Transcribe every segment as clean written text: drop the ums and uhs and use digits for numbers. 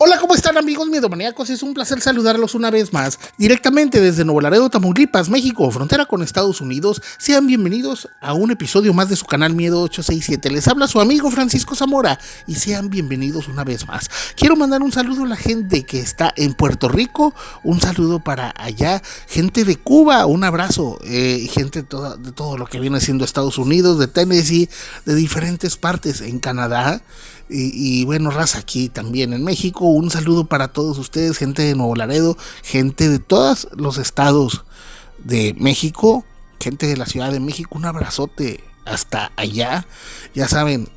Hola, ¿cómo están, amigos miedomaníacos? Es un placer saludarlos una vez más, directamente desde Nuevo Laredo, Tamaulipas, México, frontera con Estados Unidos. Sean bienvenidos a un episodio más de su canal Miedo 867. Les habla su amigo Francisco Zamora y sean bienvenidos una vez más. Quiero mandar un saludo a la gente que está en Puerto Rico, un saludo para allá, gente de Cuba, un abrazo, gente de todo lo que viene siendo Estados Unidos, de Tennessee, de diferentes partes en Canadá. Y bueno, raza, aquí también en México, un saludo para todos ustedes, gente de Nuevo Laredo, gente de todos los estados de México, gente de la Ciudad de México, un abrazote hasta allá. Ya saben,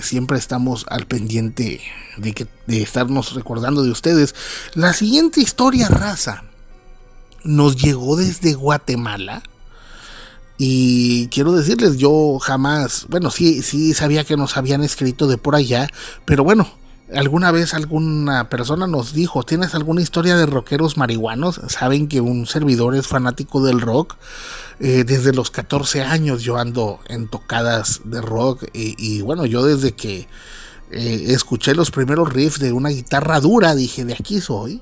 siempre estamos al pendiente de estarnos recordando de ustedes. La siguiente historia, raza, nos llegó desde Guatemala. Y quiero decirles, yo jamás, bueno, sí sabía que nos habían escrito de por allá, pero bueno, alguna vez alguna persona nos dijo, ¿tienes alguna historia de rockeros marihuanos? Saben que un servidor es fanático del rock, desde los 14 años yo ando en tocadas de rock y bueno, yo desde que escuché los primeros riffs de una guitarra dura, dije, de aquí soy.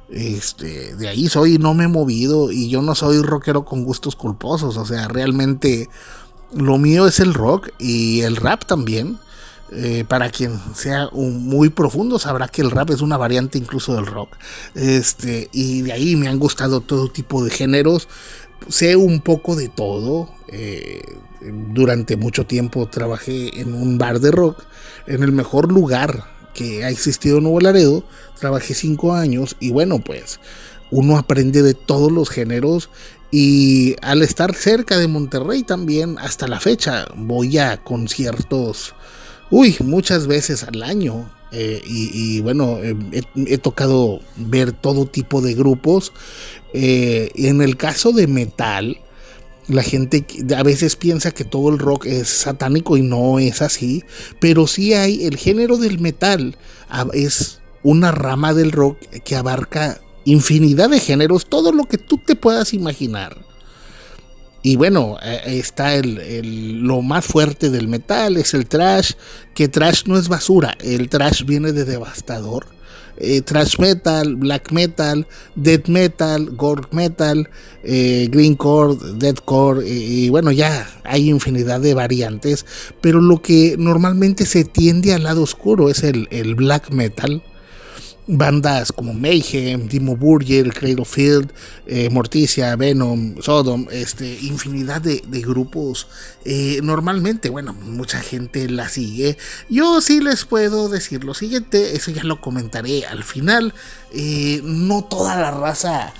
De ahí soy, no me he movido y yo no soy rockero con gustos culposos, o sea, realmente lo mío es el rock y el rap también. Para quien sea muy profundo sabrá que el rap es una variante incluso del rock, y de ahí me han gustado todo tipo de géneros, sé un poco de todo. Durante mucho tiempo trabajé en un bar de rock, en el mejor lugar que ha existido en Nuevo Laredo. Trabajé 5 años y bueno, pues uno aprende de todos los géneros y al estar cerca de Monterrey también hasta la fecha voy a conciertos muchas veces al año, y bueno, he tocado ver todo tipo de grupos. En el caso de metal, la gente a veces piensa que todo el rock es satánico y no es así, pero sí hay el género del metal, es una rama del rock que abarca infinidad de géneros, todo lo que tú te puedas imaginar. Y bueno, está lo más fuerte del metal, es el thrash, que thrash no es basura, el thrash viene de devastador. Thrash metal, black metal, death metal, gore metal, greencore, deathcore, y bueno, ya hay infinidad de variantes, pero lo que normalmente se tiende al lado oscuro es el black metal. Bandas como Mayhem, Dimmu Borgir, Cradlefield, Morticia, Venom, Sodom, infinidad de grupos. Normalmente, bueno, mucha gente la sigue. Yo sí les puedo decir lo siguiente, eso ya lo comentaré al final. No toda la raza,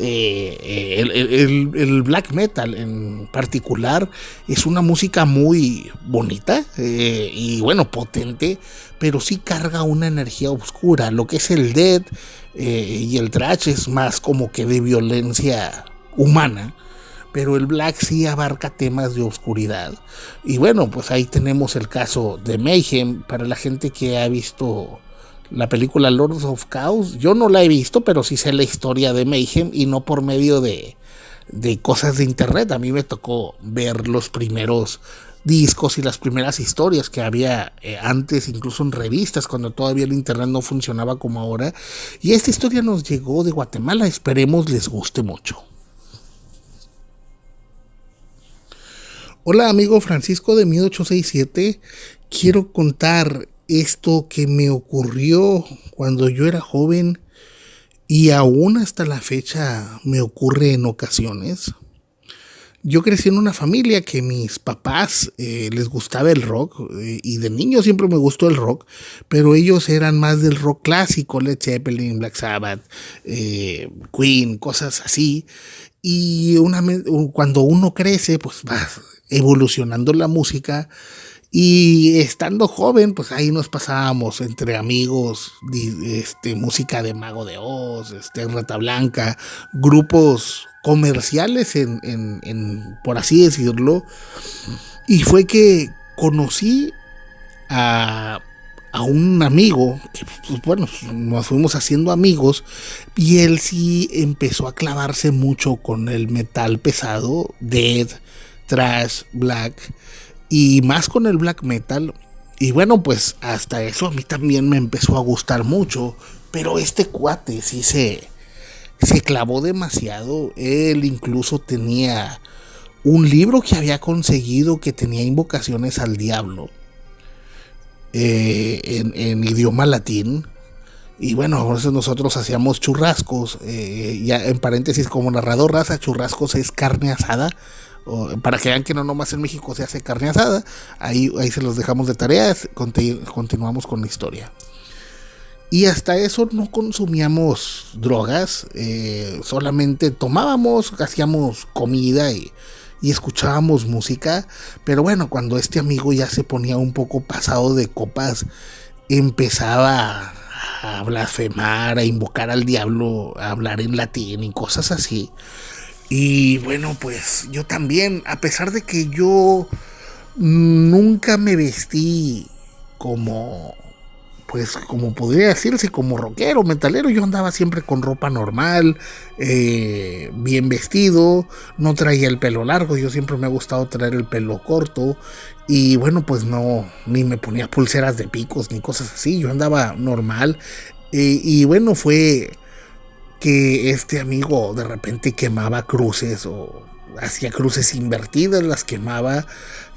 el black metal en particular es una música muy bonita, y bueno, potente, pero sí carga una energía oscura. Lo que es el death y el thrash es más como que de violencia humana, pero el black sí abarca temas de oscuridad. Y bueno, pues ahí tenemos el caso de Mayhem. Para la gente que ha visto la película Lords of Chaos, yo no la he visto, pero sí sé la historia de Mayhem, y no por medio de cosas de internet. A mí me tocó ver los primeros discos y las primeras historias que había antes, incluso en revistas, cuando todavía el internet no funcionaba como ahora. Y esta historia nos llegó de Guatemala, esperemos les guste mucho. Hola, amigo Francisco de Miedo 867, quiero contar esto que me ocurrió cuando yo era joven y aún hasta la fecha me ocurre en ocasiones. Yo crecí en una familia que mis papás les gustaba el rock, y de niño siempre me gustó el rock, pero ellos eran más del rock clásico, Led Zeppelin, Black Sabbath, Queen, cosas así. Y cuando uno crece, pues va evolucionando la música. Y estando joven, pues ahí nos pasábamos entre amigos, música de Mago de Oz, Rata Blanca, grupos comerciales por así decirlo. Y fue que conocí a un amigo que, pues bueno, nos fuimos haciendo amigos, y él sí empezó a clavarse mucho con el metal pesado, death, thrash, black, y más con el black metal. Y bueno, pues hasta eso a mí también me empezó a gustar mucho, pero este cuate sí se clavó demasiado. Él incluso tenía un libro que había conseguido que tenía invocaciones al diablo en idioma latín. Y bueno, a veces nosotros hacíamos churrascos, ya en paréntesis como narrador raza, churrascos es carne asada, para que vean que no nomás en México se hace carne asada. Ahí se los dejamos de tareas, continuamos con la historia. Y hasta eso no consumíamos drogas, solamente tomábamos, hacíamos comida y escuchábamos música. Pero bueno, cuando este amigo ya se ponía un poco pasado de copas, empezaba a blasfemar, a invocar al diablo, a hablar en latín y cosas así. Y bueno, pues yo también, a pesar de que yo nunca me vestí como, pues como podría decirse, como rockero, metalero. Yo andaba siempre con ropa normal, bien vestido, no traía el pelo largo, yo siempre me ha gustado traer el pelo corto. Y bueno, pues no, ni me ponía pulseras de picos ni cosas así, yo andaba normal. Y bueno, fue que este amigo de repente quemaba cruces o hacía cruces invertidas, las quemaba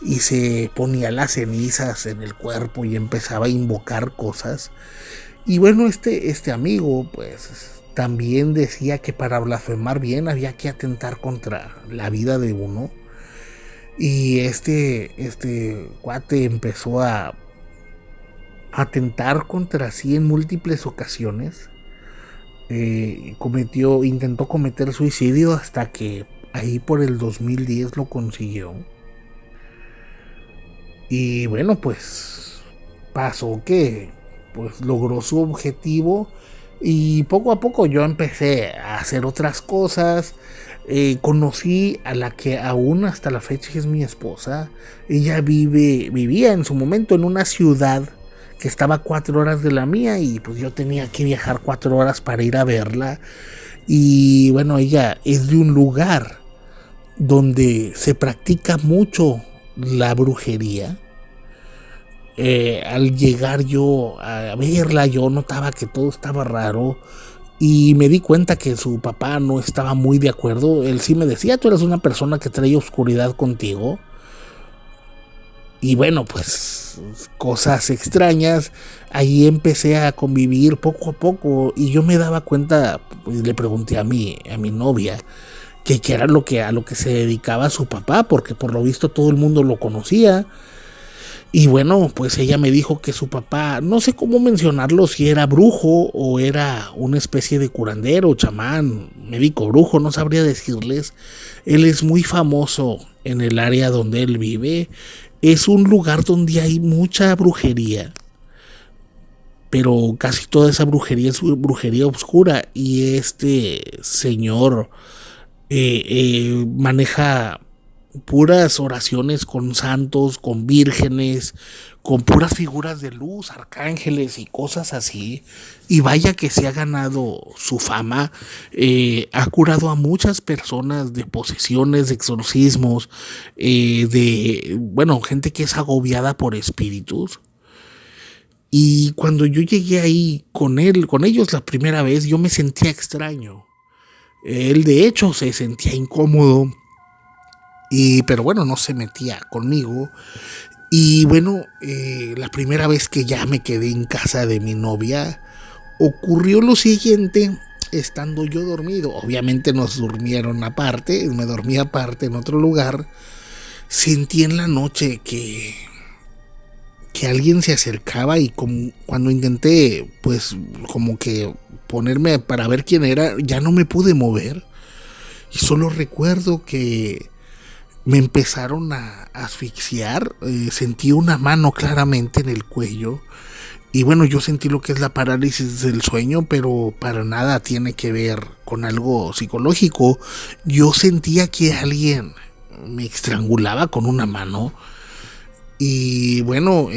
y se ponía las cenizas en el cuerpo y empezaba a invocar cosas. Y bueno, este amigo pues también decía que para blasfemar bien había que atentar contra la vida de uno. Y este cuate empezó a atentar contra sí en múltiples ocasiones. Intentó cometer suicidio hasta que ahí por el 2010 lo consiguió. Y bueno, pues pasó que pues logró su objetivo y poco a poco yo empecé a hacer otras cosas. Conocí a la que aún hasta la fecha es mi esposa. Ella vivía en su momento en una ciudad que estaba a 4 horas de la mía y pues yo tenía que viajar 4 horas para ir a verla. Y bueno, ella es de un lugar donde se practica mucho la brujería. Al llegar yo a verla, yo notaba que todo estaba raro y me di cuenta que su papá no estaba muy de acuerdo. Él sí me decía: tú eres una persona que trae oscuridad contigo. Y bueno, pues cosas extrañas. Ahí empecé a convivir poco a poco y yo me daba cuenta, pues le pregunté a mi novia que era a lo que se dedicaba su papá, porque por lo visto todo el mundo lo conocía. Y bueno, pues ella me dijo que su papá, no sé cómo mencionarlo, si era brujo o era una especie de curandero, chamán, médico brujo, no sabría decirles. Él es muy famoso en el área donde él vive. Es un lugar donde hay mucha brujería, pero casi toda esa brujería es brujería oscura. Y este señor maneja puras oraciones con santos, con vírgenes, con puras figuras de luz, arcángeles y cosas así. Y vaya que se ha ganado su fama. Ha curado a muchas personas de posesiones, de exorcismos, bueno, gente que es agobiada por espíritus. Y cuando yo llegué ahí con ellos la primera vez, yo me sentía extraño. Él de hecho se sentía incómodo. Pero bueno, no se metía conmigo. Y bueno, la primera vez que ya me quedé en casa de mi novia, ocurrió lo siguiente. Estando yo dormido, obviamente nos durmieron aparte, me dormí aparte en otro lugar. Sentí en la noche que alguien se acercaba y cuando intenté pues como que ponerme para ver quién era, ya no me pude mover. Y solo recuerdo que me empezaron a asfixiar. Sentí una mano claramente en el cuello. Y bueno, yo sentí lo que es la parálisis del sueño, pero para nada tiene que ver con algo psicológico. Yo sentía que alguien me estrangulaba con una mano. Y bueno,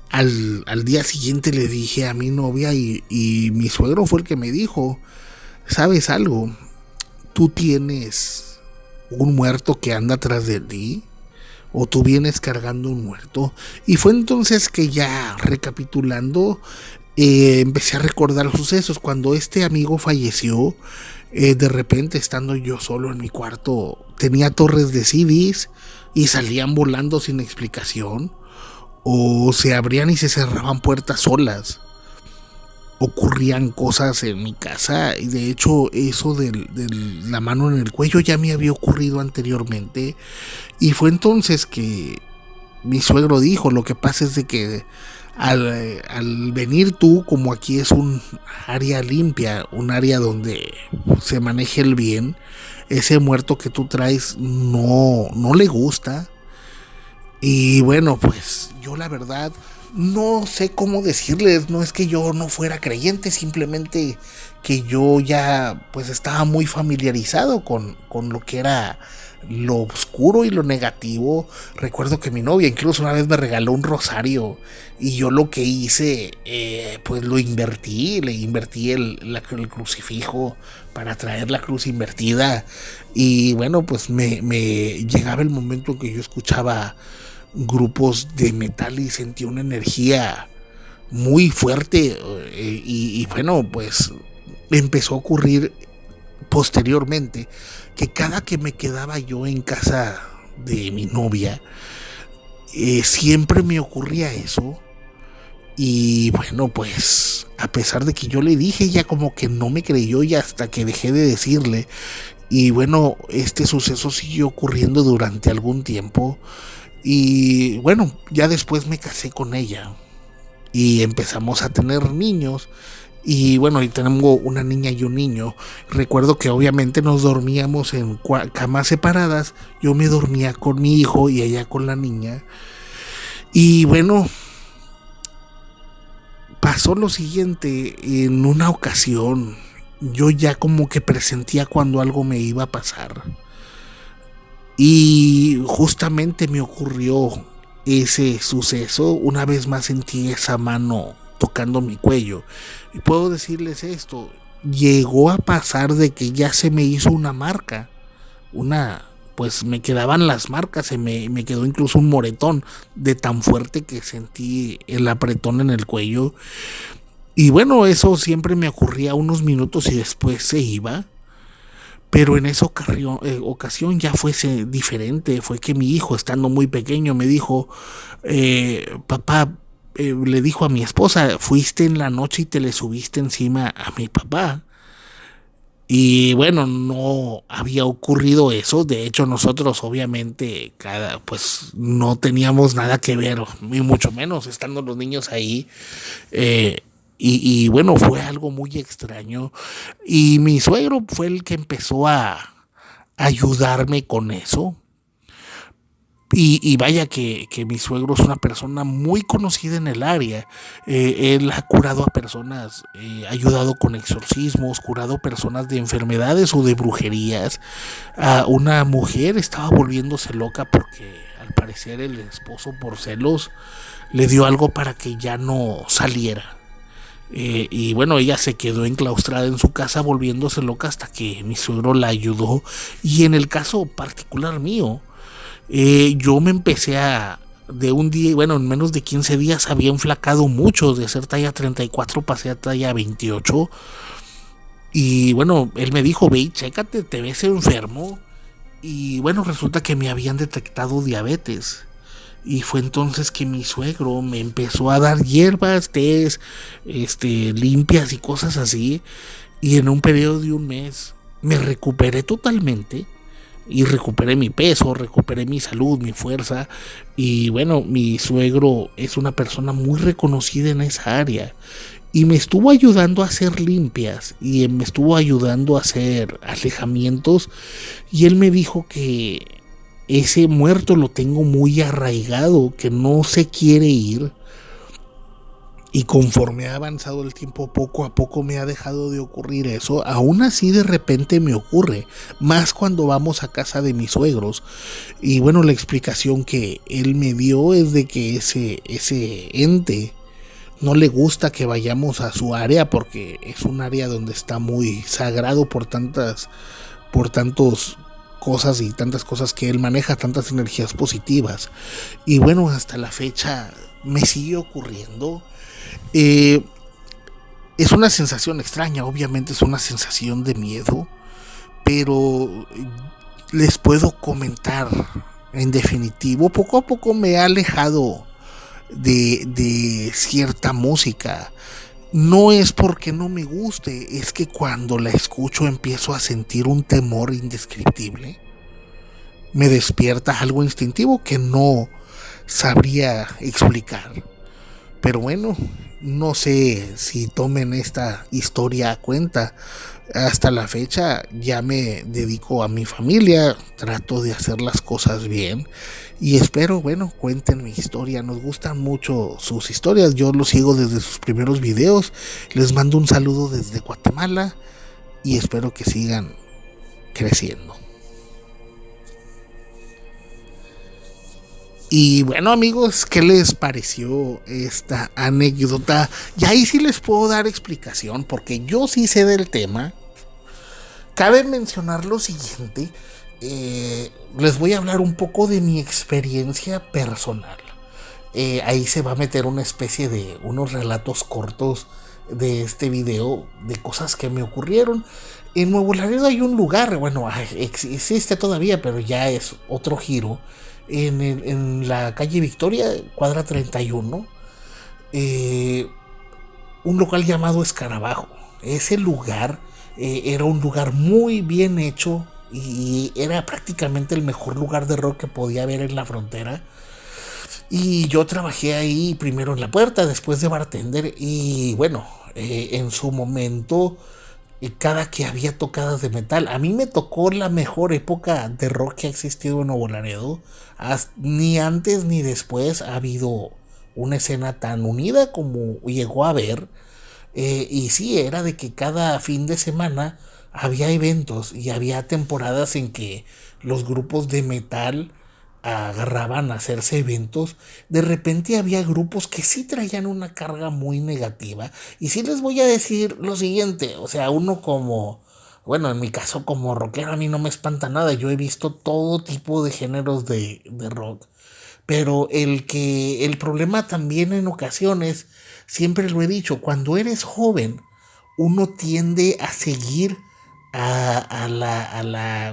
al día siguiente le dije a mi novia y mi suegro fue el que me dijo: ¿sabes algo? Tú tienes un muerto que anda atrás de ti. o tú vienes cargando un muerto. Y fue entonces que, ya recapitulando, empecé a recordar los sucesos. Cuando este amigo falleció, de repente, estando yo solo en mi cuarto, tenía torres de CDs y salían volando sin explicación, o se abrían y se cerraban puertas solas. Ocurrían cosas en mi casa, y de hecho eso de la mano en el cuello ya me había ocurrido anteriormente. Y fue entonces que mi suegro dijo: lo que pasa es de que al venir tú, como aquí es un área limpia, un área donde se maneja el bien, ese muerto que tú traes no le gusta. Y bueno, pues yo la verdad no sé cómo decirles. No es que yo no fuera creyente, simplemente que yo ya pues estaba muy familiarizado con lo que era lo oscuro y lo negativo. Recuerdo que mi novia incluso una vez me regaló un rosario, y yo lo que hice, pues lo invertí, le invertí el crucifijo para traer la cruz invertida. Y bueno, pues me llegaba el momento en que yo escuchaba grupos de metal y sentía una energía muy fuerte, y bueno, pues empezó a ocurrir posteriormente que cada que me quedaba yo en casa de mi novia, siempre me ocurría eso. Y bueno, pues a pesar de que yo le dije, ella como que no me creyó, y hasta que dejé de decirle. Y bueno, este suceso siguió ocurriendo durante algún tiempo. Y bueno, ya después me casé con ella y empezamos a tener niños. Y bueno, y tenemos una niña y un niño. Recuerdo que obviamente nos dormíamos en camas separadas. Yo me dormía con mi hijo y ella con la niña. Y bueno, pasó lo siguiente. En una ocasión yo ya como que presentía cuando algo me iba a pasar, y justamente me ocurrió ese suceso. Una vez más sentí esa mano tocando mi cuello. Y puedo decirles esto: llegó a pasar de que ya se me hizo una marca. Pues me quedaban las marcas, me quedó incluso un moretón de tan fuerte que sentí el apretón en el cuello. Y bueno, eso siempre me ocurría unos minutos y después se iba. Pero en esa ocasión ya fuese diferente. Fue que mi hijo, estando muy pequeño, me dijo: papá, le dijo a mi esposa, fuiste en la noche y te le subiste encima a mi papá. Y bueno, no había ocurrido eso. De hecho, nosotros obviamente pues no teníamos nada que ver, ni mucho menos estando los niños ahí. Y bueno, fue algo muy extraño. Y mi suegro fue el que empezó a ayudarme con eso. Y vaya que mi suegro es una persona muy conocida en el área. Él ha curado a personas, ayudado con exorcismos, curado personas de enfermedades o de brujerías. A una mujer estaba volviéndose loca porque al parecer el esposo, por celos, le dio algo para que ya no saliera. Y bueno, ella se quedó enclaustrada en su casa volviéndose loca hasta que mi suegro la ayudó. Y en el caso particular mío, yo me empecé de un día, bueno, en menos de 15 días había enflacado mucho. De ser talla 34 pasé a talla 28. Y bueno, él me dijo: ve y chécate, te ves enfermo. Y bueno, resulta que me habían detectado diabetes. Y fue entonces que mi suegro me empezó a dar hierbas, tés, limpias y cosas así. Y en un periodo de un mes me recuperé totalmente. Y recuperé mi peso, recuperé mi salud, mi fuerza. Y bueno, mi suegro es una persona muy reconocida en esa área. Y me estuvo ayudando a hacer limpias. Y me estuvo ayudando a hacer alejamientos. Y él me dijo que ese muerto lo tengo muy arraigado, que no se quiere ir. Y conforme ha avanzado el tiempo, poco a poco me ha dejado de ocurrir eso. Aún así, de repente me ocurre, más cuando vamos a casa de mis suegros. Y bueno, la explicación que él me dio es de que ese ente no le gusta que vayamos a su área, porque es un área donde está muy sagrado por tantos cosas y tantas cosas que él maneja, tantas energías positivas. Y bueno, hasta la fecha me sigue ocurriendo. Es una sensación extraña, obviamente es una sensación de miedo, pero les puedo comentar, en definitivo, poco a poco me he alejado de cierta música. No es porque no me guste, es que cuando la escucho empiezo a sentir un temor indescriptible. Me despierta algo instintivo que no sabría explicar. Pero bueno, no sé si tomen esta historia a cuenta. Hasta la fecha ya me dedico a mi familia, trato de hacer las cosas bien y espero, bueno, cuenten mi historia. Nos gustan mucho sus historias, yo los sigo desde sus primeros videos. Les mando un saludo desde Guatemala y espero que sigan creciendo. Y bueno, amigos, ¿qué les pareció esta anécdota? Y ahí sí les puedo dar explicación porque yo sí sé del tema. Cabe mencionar lo siguiente, les voy a hablar un poco de mi experiencia personal. Ahí se va a meter una especie de unos relatos cortos de este video, de cosas que me ocurrieron. En Nuevo Laredo hay un lugar, bueno, existe todavía, pero ya es otro giro, en la calle Victoria, cuadra 31, un local llamado Escarabajo. Ese lugar era un lugar muy bien hecho y era prácticamente el mejor lugar de rock que podía haber en la frontera. Y yo trabajé ahí primero en la puerta, después de bartender y bueno, en su momento, cada que había tocadas de metal, a mí me tocó la mejor época de rock que ha existido en Nuevo Laredo. Ni antes ni después ha habido una escena tan unida como llegó a haber. Y sí, era de que cada fin de semana había eventos y había temporadas en que los grupos de metal agarraban a hacerse eventos. De repente había grupos que sí traían una carga muy negativa. Y sí les voy a decir lo siguiente, o sea, uno como, bueno, en mi caso como rockero a mí no me espanta nada. Yo he visto todo tipo de géneros de rock. Pero el problema también en ocasiones, siempre lo he dicho, cuando eres joven, uno tiende a seguir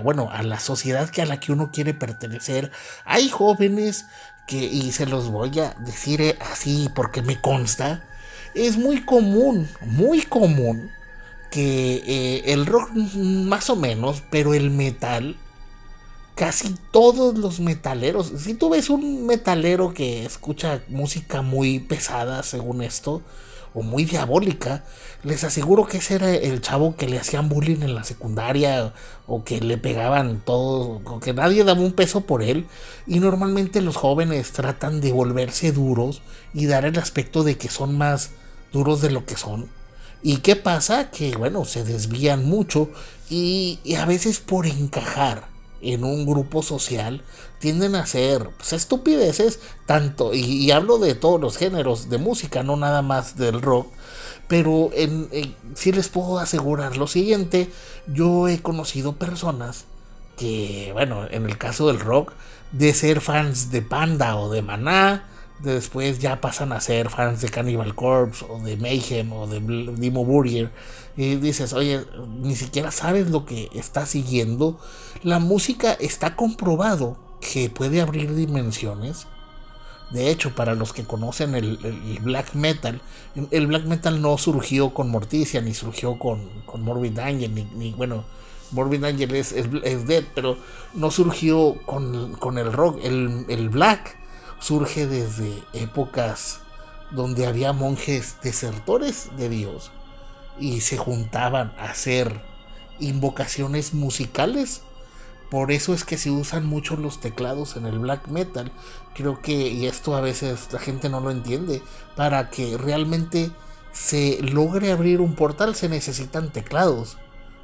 bueno, a la sociedad a la que uno quiere pertenecer. Hay jóvenes que, y se los voy a decir así porque me consta, es muy común que el rock más o menos, pero el metal, casi todos los metaleros, si tú ves un metalero que escucha música muy pesada, según esto, o muy diabólica, les aseguro que ese era el chavo que le hacían bullying en la secundaria, o que le pegaban todo, o que nadie daba un peso por él. Y normalmente los jóvenes tratan de volverse duros y dar el aspecto de que son más duros de lo que son. ¿Y qué pasa? Que bueno, se desvían mucho y a veces por encajar en un grupo social tienden a hacer pues, estupideces, tanto, y hablo de todos los géneros de música, no nada más del rock. Pero sí les puedo asegurar lo siguiente, yo he conocido personas que, bueno, en el caso del rock, de ser fans de Panda o de Maná, después ya pasan a ser fans de Cannibal Corpse o de Mayhem o de Dimmu Borgir, y dices, oye, ni siquiera sabes lo que estás siguiendo. La música está comprobado que puede abrir dimensiones. De hecho, para los que conocen el black metal, el black metal no surgió con Morticia, ni surgió con Morbid Angel, ni bueno, Morbid Angel es dead, pero no surgió con el rock. El black surge desde épocas donde había monjes desertores de Dios y se juntaban a hacer invocaciones musicales. Por eso es que se usan mucho los teclados en el black metal. Creo que, y esto a veces la gente no lo entiende, para que realmente se logre abrir un portal se necesitan teclados.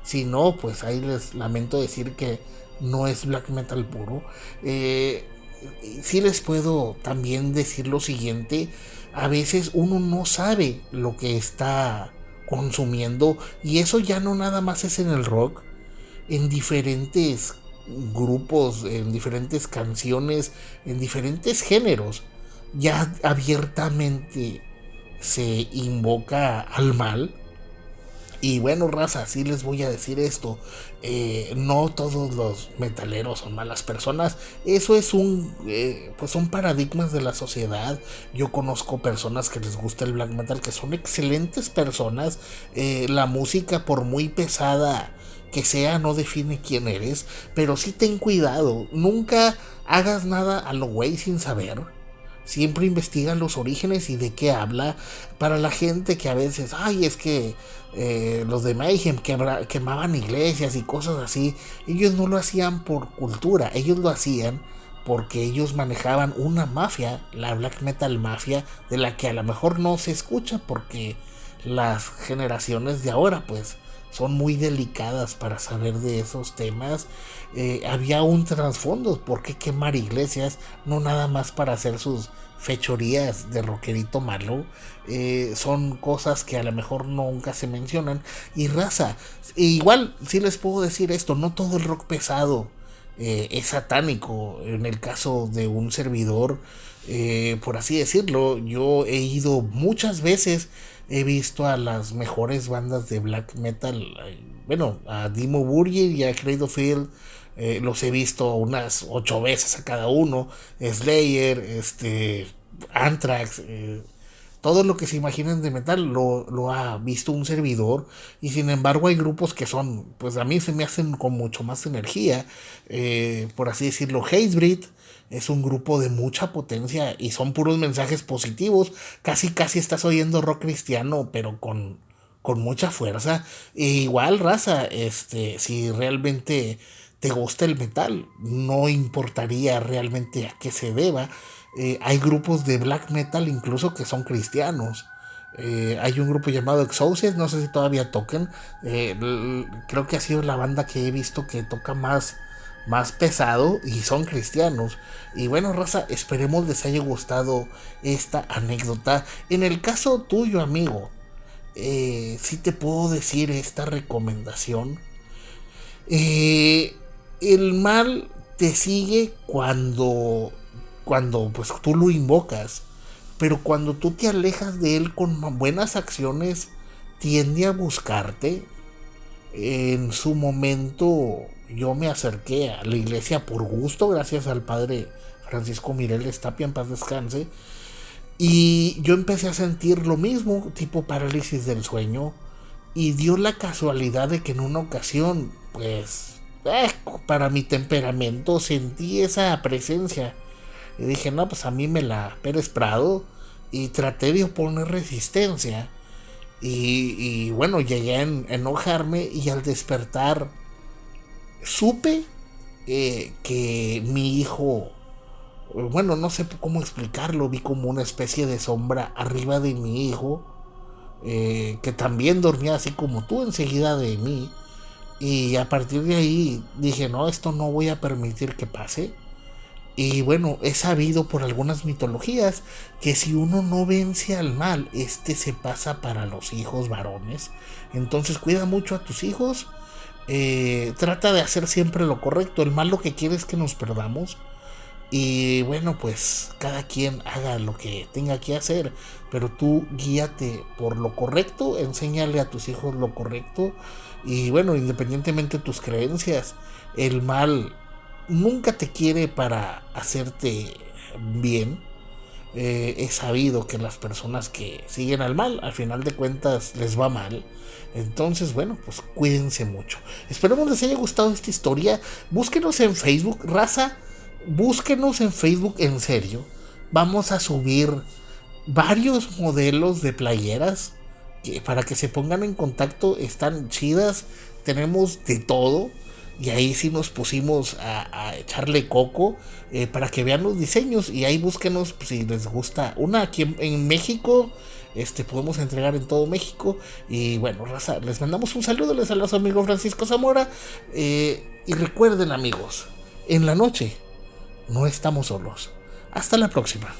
Si no, pues ahí les lamento decir que no es black metal puro. Sí les puedo también decir lo siguiente, a veces uno no sabe lo que está consumiendo, y eso ya no nada más es en el rock, en diferentes grupos, en diferentes canciones, en diferentes géneros, ya abiertamente se invoca al mal. Y bueno, raza, sí les voy a decir esto. No todos los metaleros son malas personas. Eso es pues son paradigmas de la sociedad. Yo conozco personas que les gusta el black metal, que son excelentes personas. La música, por muy pesada que sea, no define quién eres. Pero sí ten cuidado. Nunca hagas nada a lo güey sin saber. Siempre investigan los orígenes y de qué habla. Para la gente que a veces, ay, es que los de Mayhem quemaban iglesias y cosas así, ellos no lo hacían por cultura, ellos lo hacían porque ellos manejaban una mafia, la black metal mafia, de la que a lo mejor no se escucha porque las generaciones de ahora pues son muy delicadas para saber de esos temas. Había un trasfondo, ¿por qué quemar iglesias? No nada más para hacer sus fechorías de rockerito malo. Son cosas que a lo mejor nunca se mencionan. Y raza, igual sí les puedo decir esto, no todo el rock pesado es satánico. En el caso de un servidor, por así decirlo, yo he ido muchas veces, he visto a las mejores bandas de black metal, bueno, a Dimmu Borgir y a Cradle of Filth, los he visto unas 8 veces a cada uno. Slayer, Anthrax, todo lo que se imaginen de metal lo ha visto un servidor. Y sin embargo hay grupos que son, pues a mí se me hacen con mucho más energía, por así decirlo. Hatebreed es un grupo de mucha potencia y son puros mensajes positivos. Casi estás oyendo rock cristiano, pero con mucha fuerza. E igual, raza, si realmente te gusta el metal, no importaría realmente a qué se deba. Hay grupos de black metal incluso que son cristianos. Hay un grupo llamado Exhausted, no sé si todavía toquen. Creo que ha sido la banda que he visto que toca más pesado y son cristianos. Y bueno, raza, esperemos les haya gustado esta anécdota. En el caso tuyo, amigo, sí te puedo decir esta recomendación. El mal te sigue cuando pues tú lo invocas, pero cuando tú te alejas de él con buenas acciones tiende a buscarte. En su momento yo me acerqué a la iglesia por gusto, gracias al padre Francisco Mireles Tapia, en paz descanse, y yo empecé a sentir lo mismo, tipo parálisis del sueño. Y dio la casualidad de que en una ocasión, pues, para mi temperamento sentí esa presencia. Y dije, no, pues a mí me la Pérez Prado. Y traté de oponer resistencia. Y bueno, llegué a enojarme y al despertar supe que mi hijo, bueno, no sé cómo explicarlo, vi como una especie de sombra arriba de mi hijo, que también dormía así como tú enseguida de mí. Y a partir de ahí dije, no, esto no voy a permitir que pase. Y bueno, he sabido por algunas mitologías que si uno no vence al mal, se pasa para los hijos varones. Entonces cuida mucho a tus hijos. Trata de hacer siempre lo correcto. El mal lo que quiere es que nos perdamos. Y bueno, pues cada quien haga lo que tenga que hacer, pero tú guíate por lo correcto, enséñale a tus hijos lo correcto. Y bueno, independientemente de tus creencias, el mal nunca te quiere para hacerte bien. He sabido que las personas que siguen al mal, al final de cuentas les va mal. Entonces, bueno, pues cuídense mucho. Esperemos les haya gustado esta historia. Búsquenos en Facebook, raza. Búsquenos en Facebook, en serio. Vamos a subir varios modelos de playeras para que se pongan en contacto. Están chidas. Tenemos de todo. Y ahí sí nos pusimos a echarle coco, para que vean los diseños. Y ahí búsquenos, pues, si les gusta. Una aquí en México. Podemos entregar en todo México. Y bueno, raza, les mandamos un saludo. Les saluda su amigo Francisco Zamora. Y recuerden, amigos, en la noche no estamos solos. Hasta la próxima.